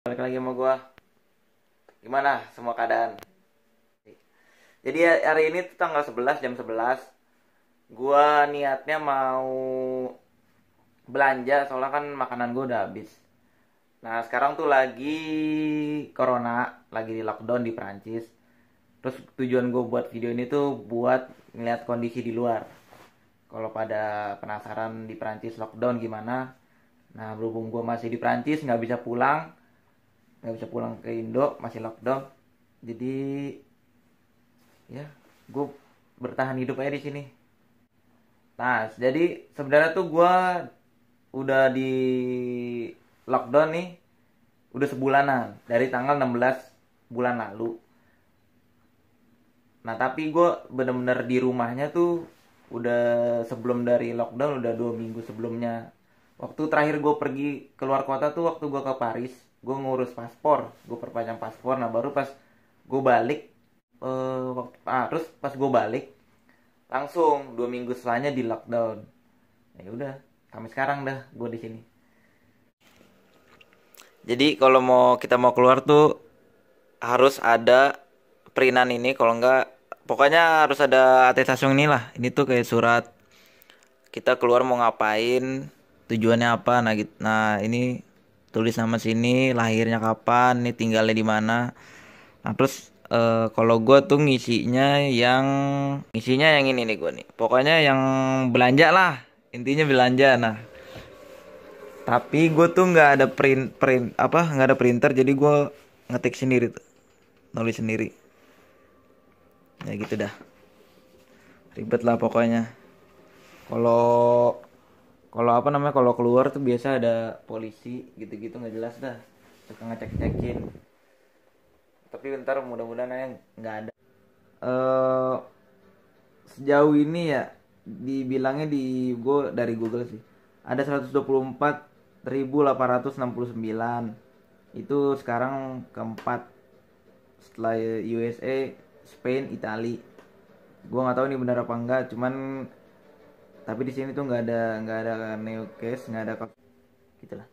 Balik lagi sama gua. Gimana semua keadaan? Jadi hari ini tuh tanggal 11 jam 11. Gua niatnya mau belanja soalnya kan makanan gua udah habis. Nah, sekarang tuh lagi corona, lagi di lockdown di Prancis. Terus tujuan gue buat video ini tuh buat ngeliat kondisi di luar. Kalau pada penasaran di Prancis lockdown gimana? Nah, berhubung gue masih di Prancis nggak bisa pulang ke Indo, masih lockdown. Jadi ya gue bertahan hidup aja di sini. Nah, jadi sebenarnya tuh gue udah di lockdown nih udah sebulanan dari tanggal 16 bulan lalu. Nah, tapi gue bener-bener di rumahnya tuh udah sebelum dari lockdown udah 2 minggu sebelumnya. Waktu terakhir gue pergi keluar kota tuh waktu gue ke Paris, gue ngurus paspor, gue perpanjang paspor. Nah, baru pas gue balik, terus pas gue balik langsung 2 minggu setelahnya di lockdown. Ya udah, sampai sekarang dah gue di sini. Jadi kalau kita mau keluar tuh harus ada perinan ini, kalau enggak pokoknya harus ada atestasi ini lah. Ini tuh kayak surat kita keluar mau ngapain, tujuannya apa. Nah, gitu. Nah, ini tulis nama sini, lahirnya kapan, nih tinggalnya di mana. Nah, terus kalau gue tuh ngisinya yang ini nih gue nih. Pokoknya yang belanja lah, intinya belanja. Nah, tapi gue tuh nggak ada nggak ada printer, jadi gue ngetik sendiri tuh, nulis sendiri. Ya gitu dah, ribet lah pokoknya. Kalau kalau apa namanya, kalau keluar tuh biasa ada polisi gitu-gitu, nggak jelas dah, suka ngecek-cekin. Tapi bentar, mudah-mudahan aja nggak ada. eh Sejauh ini ya, dibilangnya di gue dari Google sih ada 124.869. Itu sekarang keempat setelah USA, Spain, Italia. Gue nggak tahu ini benar apa enggak, cuman tapi di sini tuh nggak ada new case, nggak ada gitulah.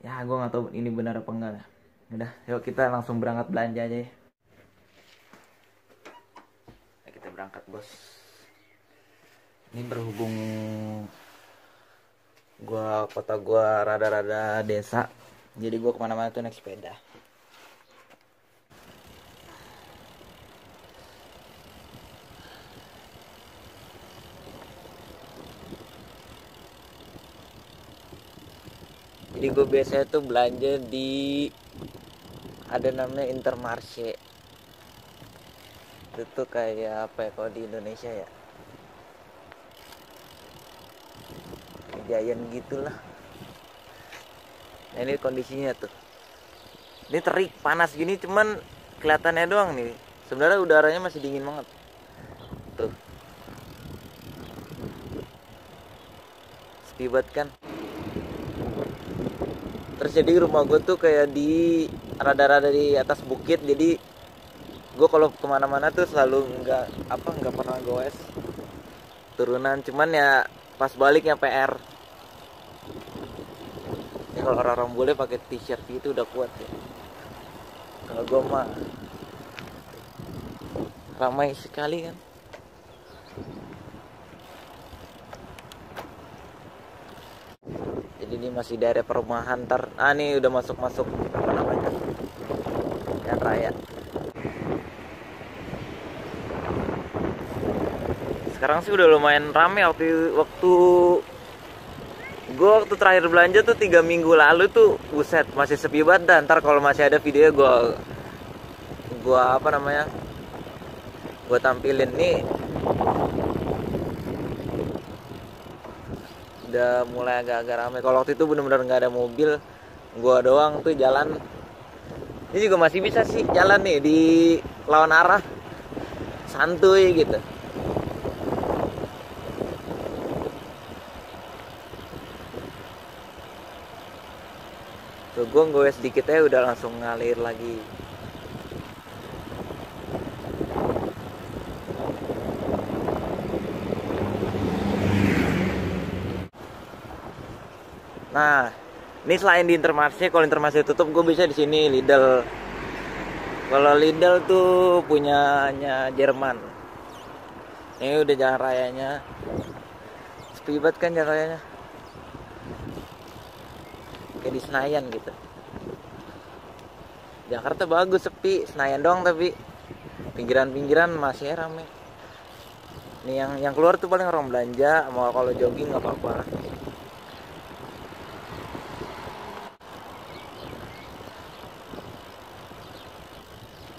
Ya, gue nggak tahu ini benar apa enggak lah. Udah, yuk kita langsung berangkat belanja aja ya. Ayo kita berangkat, bos. Ini berhubung kota gua rada-rada desa, jadi gua kemana-mana tuh naik sepeda. Jadi gue biasanya tuh belanja di ada namanya Intermarché. Itu tuh kayak apa ya kalau di Indonesia ya, Giant gitulah. Nah, ini kondisinya tuh. Ini terik panas gini, cuman kelihatannya doang nih. Sebenarnya udaranya masih dingin banget. Tuh. Sepi banget kan. Terus jadi rumah gue tuh kayak di rada-rada di atas bukit, jadi gue kalau kemana-mana tuh selalu nggak pernah goes turunan. Cuman ya pas baliknya PR. Ya, kalau orang-orang boleh pakai t-shirt gitu udah kuat ya. Kalau gue mah ramai sekali kan. Jadi ini masih daerah perumahan, nih udah masuk apa namanya, jalan raya. Sekarang sih udah lumayan rame. Waktu terakhir belanja tuh 3 minggu lalu tuh, buset, masih sepi banget. Dan ntar kalau masih ada videonya gue apa namanya, gue tampilin nih. Udah mulai agak-agak rame. Kalau waktu itu bener-bener nggak ada mobil, gue doang tuh jalan. Ini juga masih bisa sih jalan nih di lawan arah, santuy gitu. Tuh gue sedikit aja udah langsung ngalir lagi. Nah, Ini selain di Intermarché, kalau Intermarché tutup gue bisa di sini Lidl. Kalau Lidl tuh punyanya Jerman. Ini udah jalan rayanya. Sepi banget kan jalan rayanya. Kayak di Senayan gitu. Jakarta bagus sepi, Senayan doang tapi pinggiran-pinggiran masih rame. Nih yang keluar tuh paling orang belanja, mau kalau jogging nggak apa-apa.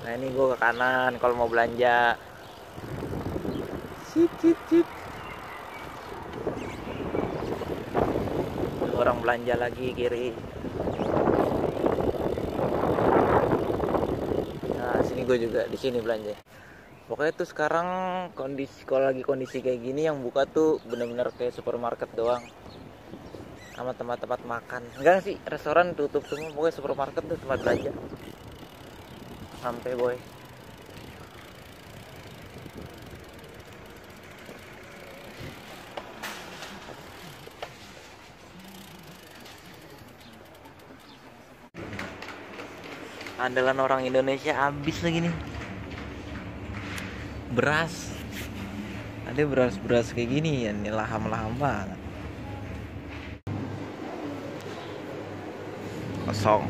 Nah ini gue ke kanan kalau mau belanja. Cip cip cip. Orang belanja lagi kiri. Nah sini gue juga di sini belanja. Pokoknya tuh sekarang kondisi kalau lagi kondisi kayak gini yang buka tuh bener-bener kayak supermarket doang. Sama tempat-tempat makan. Enggak sih, restoran tutup semua. Pokoknya supermarket tuh tempat belanja. Sampai boy. Andalan orang Indonesia habis lagi nih. Beras. Ada beras-beras kayak gini ya, ini laham-laham banget. Kosong.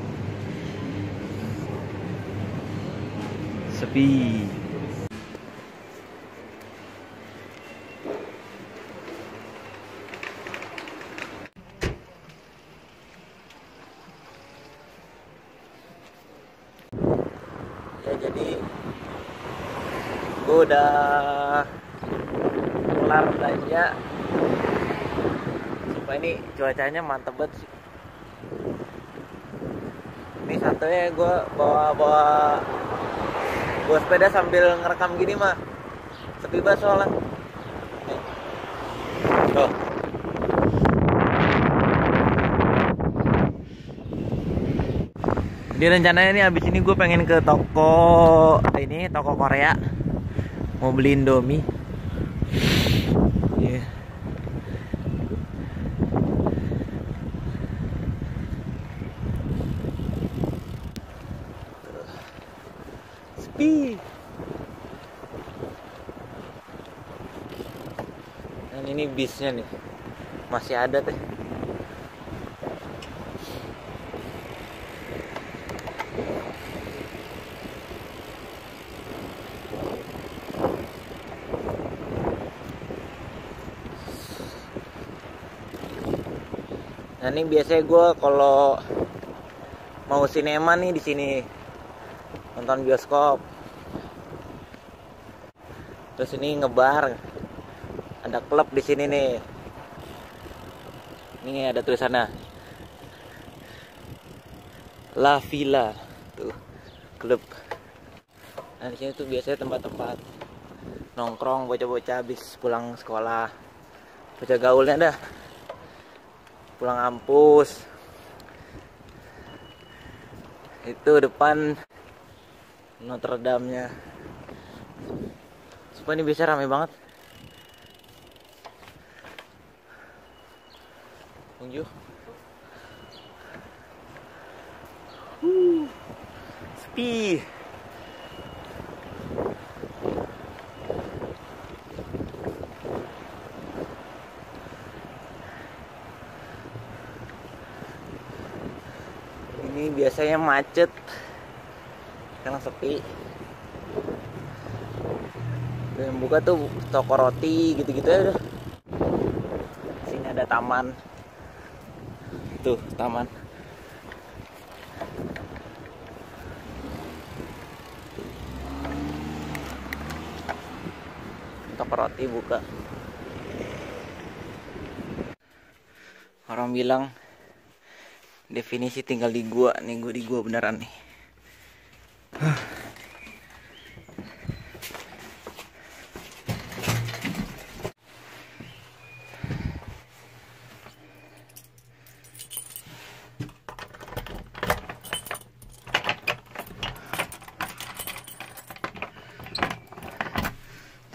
Sepi. Ya jadi gue udah kelar belanja. Sumpah ini cuacanya mantep banget sih. Ini santunya gue bawa sepeda sambil ngerekam gini mah. Sepi banget soalnya. Tuh. Di rencananya nih abis ini gue pengen ke toko Korea. Mau beli Indomie. Yeah. Sepi. Dan ini bisnya nih. Masih ada teh. Nah ini biasanya gue kalau mau sinema nih di sini nonton bioskop. Terus ini ngebar, ada klub di sini nih. Ini ada tulisannya La Villa, tuh klub. Nah di sini tuh biasanya tempat-tempat nongkrong bocah-bocah habis pulang sekolah, bocah gaulnya dah. Pulang kampus. Itu depan Notre Dame-nya. Supaya ini bisa rame banget. Unjuk. Sepi. Ini biasanya macet, sekarang sepi. Yang buka tuh toko roti gitu-gitu ya udah. Sini ada taman, tuh taman. Toko roti buka. Orang bilang definisi tinggal di gua nih, gua di gua beneran nih.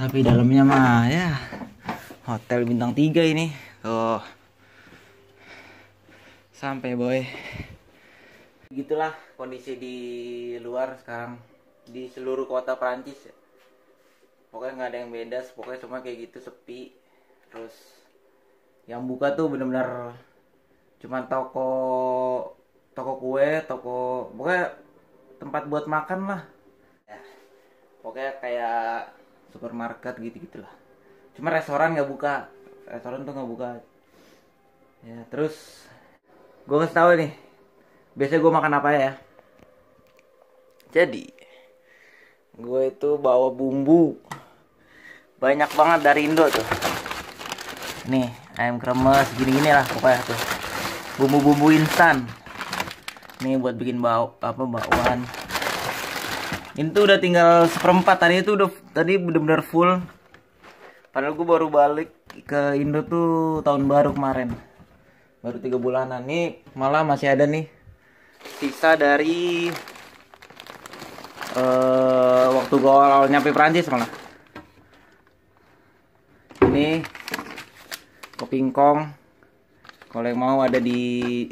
Tapi dalamnya mah ya hotel bintang 3 ini. Tuh. Sampai boy. Gitulah kondisi di luar sekarang di seluruh kota Prancis ya. Pokoknya nggak ada yang beda, pokoknya semua kayak gitu, sepi. Terus yang buka tuh bener-bener cuman toko toko kue, toko pokoknya tempat buat makan lah. Ya, pokoknya kayak supermarket gitu-gitulah. Cuma restoran nggak buka, restoran tuh nggak buka. Ya terus gue kasih tahu nih, biasanya gue makan apa ya. Jadi gue itu bawa bumbu banyak banget dari Indo tuh. Nih ayam kremes gini-gini lah pokoknya tuh. Bumbu-bumbu instan. Nih buat bikin bakwan. Ini tuh udah tinggal seperempat, tadi itu udah tadi bener-bener full. Padahal gue baru balik ke Indo tuh tahun baru kemarin. Baru 3 bulanan. Nih malah masih ada nih sisa dari waktu gue awal nyampe Prancis malah. Ini kopingkong. Kalau yang mau ada di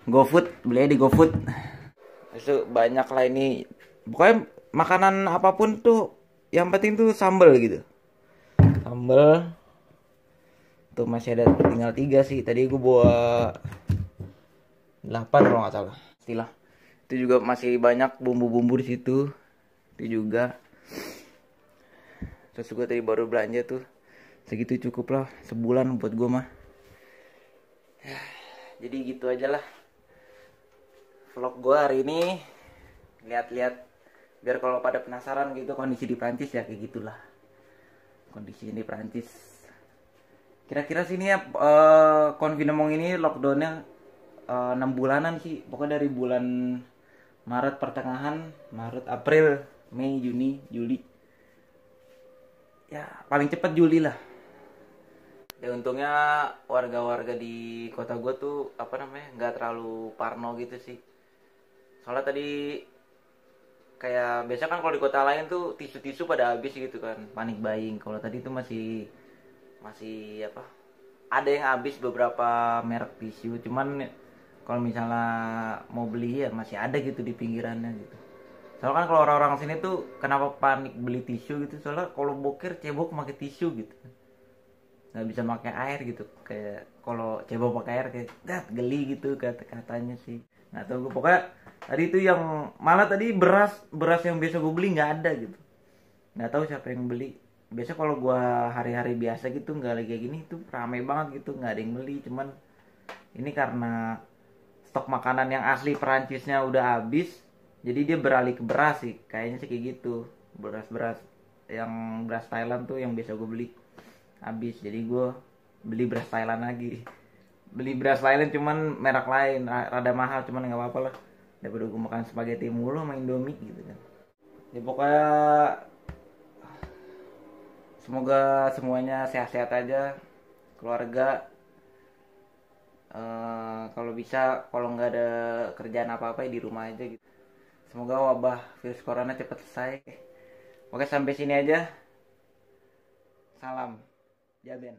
GoFood, beli di GoFood. Itu banyak lah ini. Pokoknya makanan apapun tuh yang penting tuh sambal gitu. Sambal. Tuh masih ada tinggal 3 sih. Tadi gue bawa 8 kalau nggak salah. Istilah. Itu juga masih banyak bumbu-bumbu di situ. Itu juga. Terus gue tadi baru belanja tuh. Segitu cukup lah sebulan buat gue mah. Jadi gitu aja lah vlog gue hari ini. Lihat-lihat biar kalau pada penasaran gitu kondisi di Prancis ya kayak gitulah. Kondisi di Prancis. Kira-kira sini ya Confinement ini lockdownnya 6 bulanan sih. Pokoknya dari bulan Maret pertengahan, Maret, April, Mei, Juni, Juli. Ya paling cepat Juli lah. Ya untungnya warga-warga di kota gue tuh nggak terlalu parno gitu sih. Soalnya tadi kayak biasa kan kalau di kota lain tuh tisu-tisu pada habis gitu kan, panik buying. Kalau tadi tuh masih ada yang habis beberapa merek tisu. Cuman kalau misalnya mau beli ya masih ada gitu di pinggirannya gitu. Soalnya kan kalau orang-orang sini tuh kenapa panik beli tisu gitu, soalnya kalau boker cebok pakai tisu gitu, nggak bisa pakai air gitu. Kayak kalau cebok pakai air kayak geli gitu katanya sih. Nggak tahu gue, pokoknya tadi itu yang malah tadi beras yang biasa gue beli nggak ada gitu. Nggak tahu siapa yang beli. Biasa kalau gue hari-hari biasa gitu nggak lagi kayak gini tuh rame banget gitu, nggak ada yang beli. Cuman ini karena stok makanan yang asli Perancisnya udah habis, jadi dia beralih ke beras sih, kayaknya sih kayak gitu. Beras yang beras Thailand tuh yang biasa gue beli habis, jadi gue beli beras Thailand lagi. Beli beras Thailand cuman merek lain, rada mahal, cuman nggak apa-apa lah daripada gue makan spaghetti mulu sama Indomie gitu kan. Ya pokoknya semoga semuanya sehat-sehat aja, keluarga. Kalau bisa, kalau nggak ada kerjaan apa-apa ya di rumah aja gitu. Semoga wabah virus corona cepat selesai. Oke, sampai sini aja. Salam, Jaben.